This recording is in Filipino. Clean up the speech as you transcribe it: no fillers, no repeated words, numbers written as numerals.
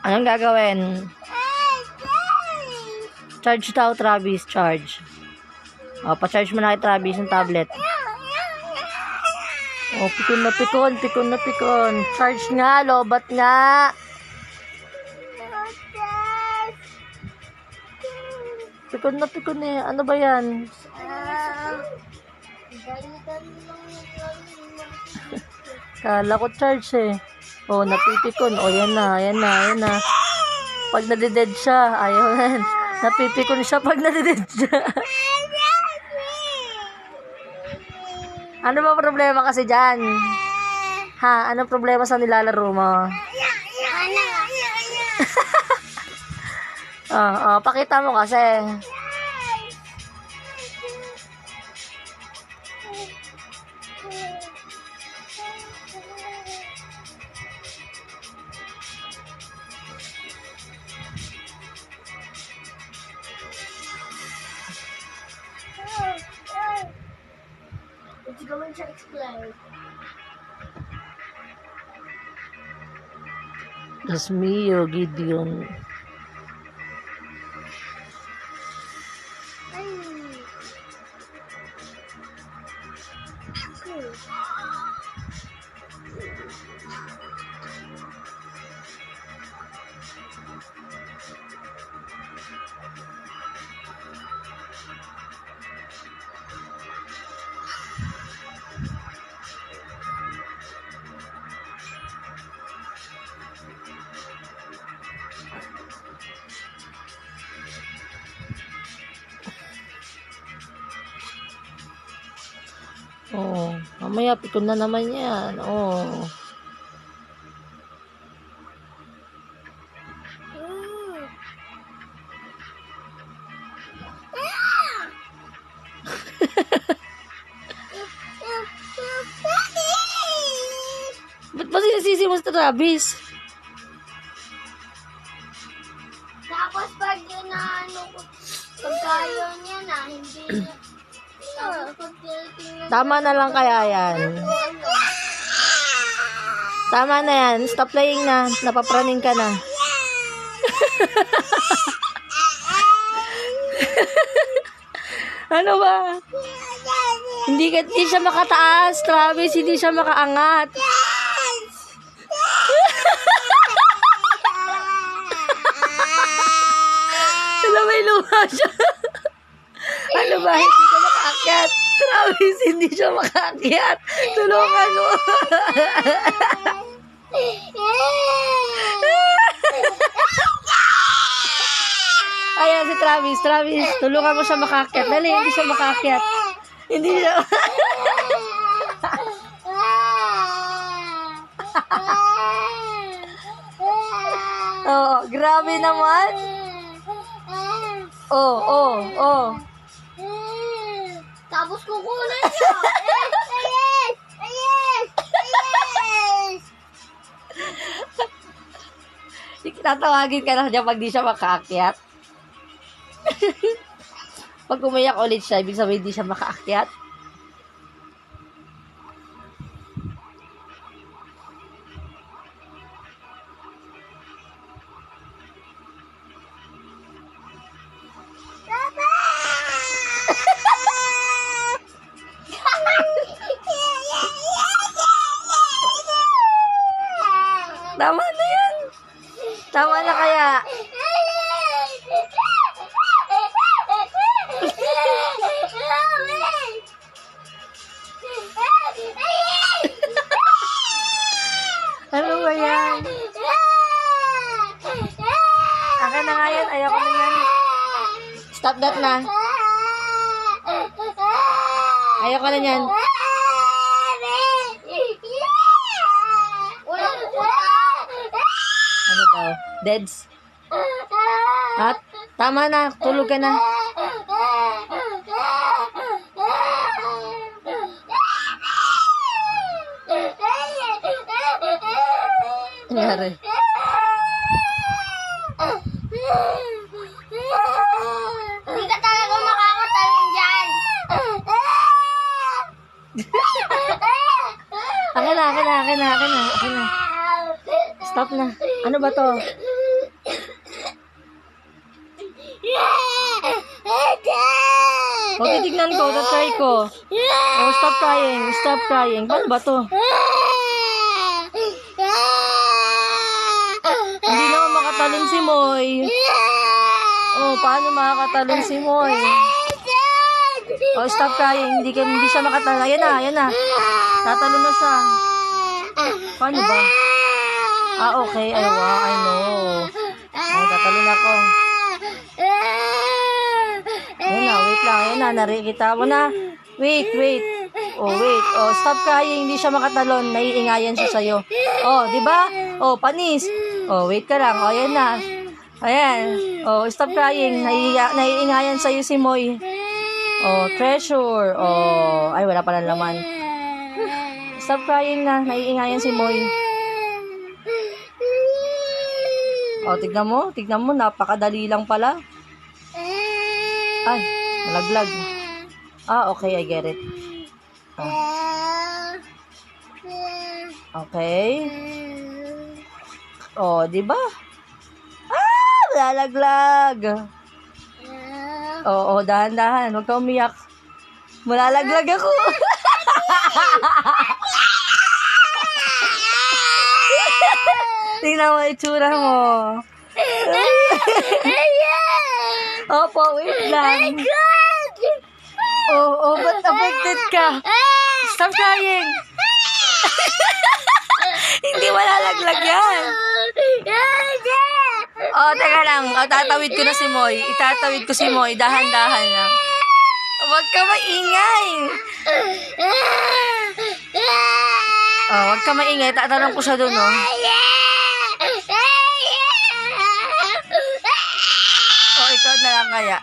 Anong gagawin? Charge daw, Travis. Charge. O, pa-charge mo na kay Travis yung tablet. O, pikon na pikon. Pikon na pikon. Charge nga, lobat nga. Pikon na pikon eh. Ano ba yan? Kala ko charge eh. O, napipikon. O, yan na, yan na, yan na. Pag nadided siya, ayaw yan. Napipikon siya pag nadided siya. Ano ba problema kasi dyan? Ha? Ano problema sa nilalaro mo? Pakita mo kasi. It's going to explode. That's me, Gideon. Oh, mamaya pikon na naman yan. Oh. Ba't ba sinasisi mo sa Travis? Tapos pag inaano ko, pagkayo niya na, hindi niya. Tapos pag tinitingnan Tama na lang kaya yan. Tama na yan. Stop playing na. Napapraning ka na. Ano ba? Hindi siya makataas, Travis. Hindi siya makaangat. Ano ba, luha siya? Ano ba? Hindi ka makaakyat. Travis, hindi siya makaakyat. Tulungan mo. Ayan si Travis. Travis, tulungan mo siya makaakyat. Dali, hindi siya makaakyat. Hindi siya. Oh, grabe naman. Oh. Tapos kukunin siya. Tatawagin ka na dyan pag di siya makaakyat. Pag umayak ulit siya, ibig sabihin di siya makaakyat. Tama na yan. Tama na kaya. Ano ba yan? Akin na nga yan. Ayoko na yan. Stop that na. Ayoko na yan. Ano daw? Deads? At tama na. Tulog ka na. Nangyari. Hindi ka talaga makakatalong dyan. Akin na. Stop na. Ano ba to? O, titignan ko. Tatry ko. Oh, stop crying. Stop crying. Paano ba to? Hindi naman makatalon si Moy. Oh, paano makakatalon si Moy? Oh, stop crying. Hindi siya makatalon. Ayan na. Tatalon na siya. Paano ba? Ah, okay. I know. Ay, tatalon ako. Ayan na, wait lang. Ayan na, narikita mo na. Wait. Oh, wait. Oh, stop crying. Hindi siya makatalon. Naiingayan siya sa'yo. Oh, di ba? Oh, panis. Oh, wait ka lang. Oh, ayan na. Ayan. Oh, stop crying. Naiingayan sa'yo si Moy. Oh, treasure. Oh, ay, wala pala laman. Stop crying na. Naiingayan si Moy. Oh, tignan mo. Napakadali lang pala. Ay, nalaglag. Ah, okay. I get it. Okay. Oh, di ba? Ah, malalaglag. Oo, dahan-dahan. Huwag ka umiyak. Malalaglag ako. Tingnan mo itsura mo. Opo, wait lang. Oh, ba't affected ka? Stop crying. Hindi malalaglag yan. Oh, teka lang. Tatawid ko na si Moy. Itatawid ko si Moy. Dahan-dahan lang. Huwag ka maingay. Oh, huwag ka maingay. Tatanong ko siya doon, oh. Oh, ikaw na lang kaya.